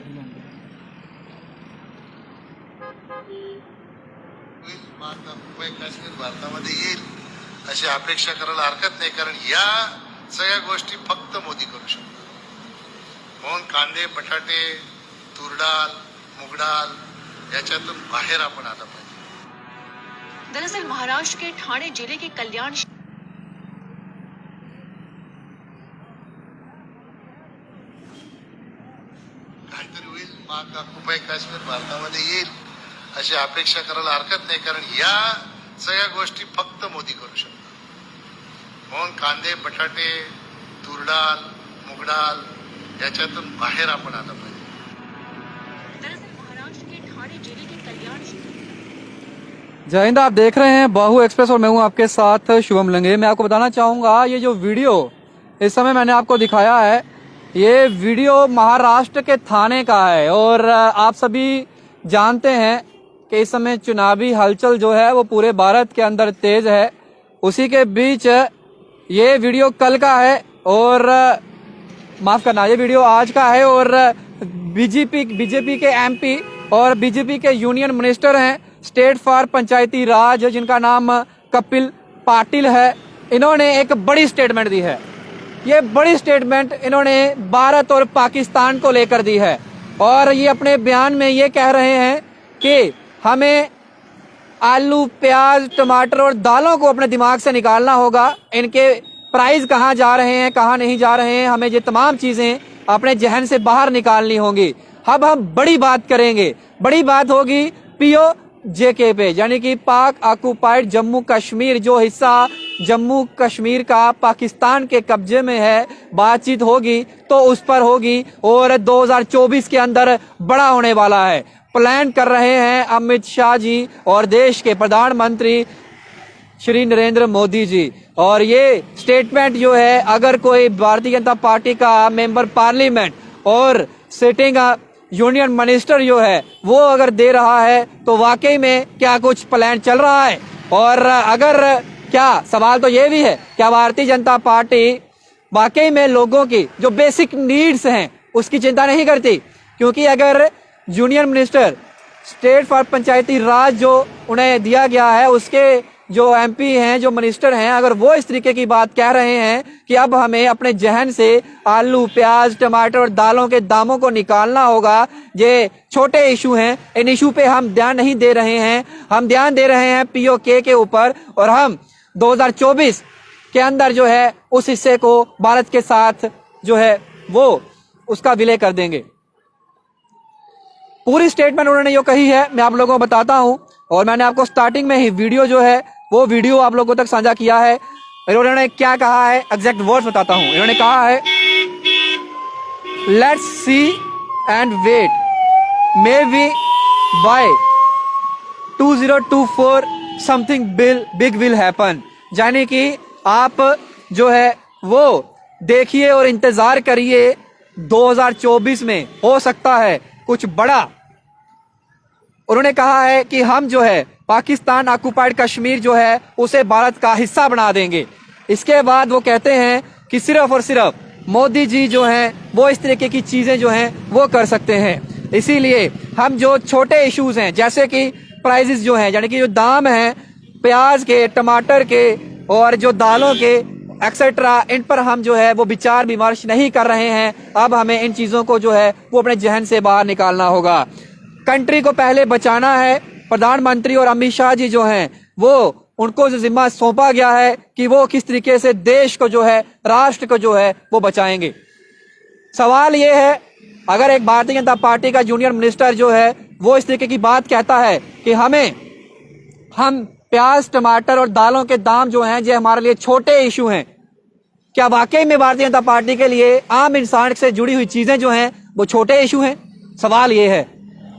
मुंबई काश्मीर भारतामध्ये येईल अशी अपेक्षा करायला हरकत नाही, कारण या सगळ्या गोष्टी फक्त मोदी करू शकतात. म्हणून कांदे, बटाटे, तुरडाळ, मुगडाळ याच्यातून बाहेर आपण आलं पाहिजे. दरअसल महाराष्ट्र के ठाणे जिले के कल्याण काहीतरी होईल, मुंबई काश्मीर भारतामध्ये येईल अशी अपेक्षा करायला हरकत नाही, कारण या सगळ्या गोष्टी फक्त मोदी करू शकतात. म्हणून कांदे, बटाटे, तुरडाळ, मुगडाळ याच्यातून बाहेर आपण आलं पाहिजे. दरअसल महाराष्ट्र के ठाणे जिले के कल्याण जय हिंद, आप देख रहे हैं बाहु एक्सप्रेस और मैं हूं आपके साथ शुभम लंगे। मैं आपको बताना चाहूंगा, ये जो वीडियो इस समय मैंने आपको दिखाया है, ये वीडियो महाराष्ट्र के थाने का है। और आप सभी जानते हैं कि इस समय चुनावी हलचल जो है वो पूरे भारत के अंदर तेज है। उसी के बीच ये वीडियो कल का है और माफ करना, ये वीडियो आज का है। और बीजेपी के एमपी और बीजेपी के यूनियन मिनिस्टर हैं स्टेट फॉर पंचायती राज, जिनका नाम कपिल पाटिल है, इन्होंने एक बड़ी स्टेटमेंट दी है। ये बड़ी स्टेटमेंट इन्होंने भारत और पाकिस्तान को लेकर दी है और ये अपने बयान में ये कह रहे हैं कि हमें आलू, प्याज, टमाटर और दालों को अपने दिमाग से निकालना होगा। इनके प्राइस कहाँ जा रहे हैं, कहाँ नहीं जा रहे हैं, हमें ये तमाम चीजें अपने जहन से बाहर निकालनी होंगी। अब हम बड़ी बात करेंगे, बड़ी बात होगी POJK पे, यानी कि पाक ऑक्युपाइड जम्मू कश्मीर, जो हिस्सा जम्मू कश्मीर का पाकिस्तान के कब्जे में है, बातचीत होगी तो उस पर होगी। और 2024 के अंदर बड़ा होने वाला है, प्लान कर रहे हैं अमित शाह जी और देश के प्रधानमंत्री श्री नरेंद्र मोदी जी। और ये स्टेटमेंट जो है, अगर कोई भारतीय जनता पार्टी का मेंबर पार्लियामेंट और सिटिंग यूनियन मिनिस्टर जो है वो अगर दे रहा है तो वाकई में क्या कुछ प्लान चल रहा है। और अगर क्या, सवाल तो ये भी है, क्या भारतीय जनता पार्टी वाकई में लोगों की जो बेसिक नीड्स हैं उसकी चिंता नहीं करती? क्योंकि अगर यूनियन मिनिस्टर स्टेट फॉर पंचायती राज जो उन्हें दिया गया है, उसके जो MP हैं, जो मिनिस्टर हैं, अगर वो इस तरीके की बात कह रहे हैं कि अब हमें अपने जहन से आलू, प्याज, टमाटर और दालों के दामों को निकालना होगा, ये छोटे इशू हैं, इन इशू पे हम ध्यान नहीं दे रहे हैं, हम ध्यान दे रहे हैं POK के ऊपर। और हम 2024 के अंदर जो है उस हिस्से को भारत के साथ जो है वो उसका विलय कर देंगे। पूरी स्टेटमेंट उन्होंने जो कही है मैं आप लोगों को बताता हूं। और मैंने आपको स्टार्टिंग में ही वीडियो जो है वो वीडियो आप लोगों तक साझा किया है। इन्होंने क्या कहा है, एग्जैक्ट वर्ड्स बताता हूं। इन्होंने कहा है, let's see and wait, may be by 2024 something big will happen. यानी कि आप जो है वो देखिए और इंतजार करिए, 2024 में हो सकता है कुछ बड़ा। उन्होंने कहा है कि हम जो है पाकिस्तान ऑक्युपाइड कश्मीर जो है उसे भारत का हिस्सा बना देंगे। इसके बाद वो कहते हैं कि सिर्फ और सिर्फ मोदी जी जो हैं वो इस तरीके की चीजें जो हैं वो कर सकते हैं। इसीलिए हम जो छोटे इश्यूज हैं, जैसे कि प्राइसेस जो हैं, यानी कि जो दाम हैं प्याज के, टमाटर के और जो दालों के एक्सेट्रा, इन पर हम जो है वो विचार विमर्श नहीं कर रहे हैं। अब हमें इन चीजों को जो है वो अपने जहन से बाहर निकालना होगा। कंट्री को पहले बचाना है। प्रधानमंत्री और अमित शाह जी जो हैं वो, उनको जो जिम्मा सौंपा गया है कि वो किस तरीके से देश को जो है, राष्ट्र को जो है वो बचाएंगे। सवाल ये है, अगर एक भारतीय जनता पार्टी का जूनियर मिनिस्टर जो है वो इस तरीके की बात कहता है कि हम प्याज, टमाटर और दालों के दाम जो हैं ये हमारे लिए छोटे इशू हैं, क्या वाकई में भारतीय जनता पार्टी के लिए आम इंसान से जुड़ी हुई चीजें जो हैं वो छोटे इशू हैं? सवाल ये है।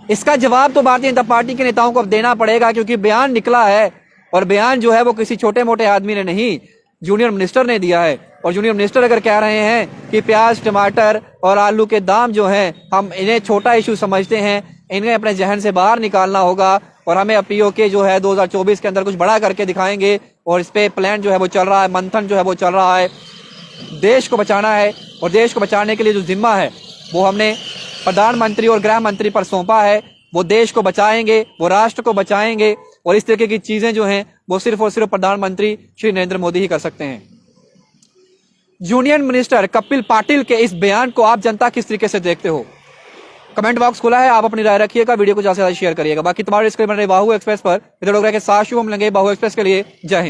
इसका जवाब तो भारतीय जनता पार्टी के नेताओं को अब देना पड़ेगा, क्योंकि बयान निकला है और बयान जो है वो किसी छोटे मोटे आदमी ने नहीं, जूनियर मिनिस्टर ने दिया है। और जूनियर मिनिस्टर अगर कह रहे हैं कि प्याज, टमाटर और आलू के दाम जो हैं हम इन्हें छोटा इशू समझते हैं, इन्हें अपने जहन से बाहर निकालना होगा और हमें POK जो है 2024 के अंदर कुछ बड़ा करके दिखाएंगे। और इस पे प्लान जो है वो चल रहा है, मंथन जो है वो चल रहा है। देश को बचाना है और देश को बचाने के लिए जो जिम्मा है वो हमने प्रधानमंत्री और गृह मंत्री पर सौंपा है वो देश को बचाएंगे, वो राष्ट्र को बचाएंगे, और इस तरीके की चीजें जो हैं वो सिर्फ और सिर्फ प्रधानमंत्री श्री नरेंद्र मोदी ही कर सकते हैं। यूनियन मिनिस्टर कपिल पाटिल के इस बयान को आप जनता किस तरीके से देखते हो? कमेंट बॉक्स खुला है, आप अपनी राय रखिएगा, वीडियो को ज्यादा से ज्यादा शेयर करिएगा। बाकी तुम्हारे स्क्रीन पर बाहु एक्सप्रेस पर इधर लोग के साथ शुभम लेंगे बाहु एक्सप्रेस के लिए। जय हिंद।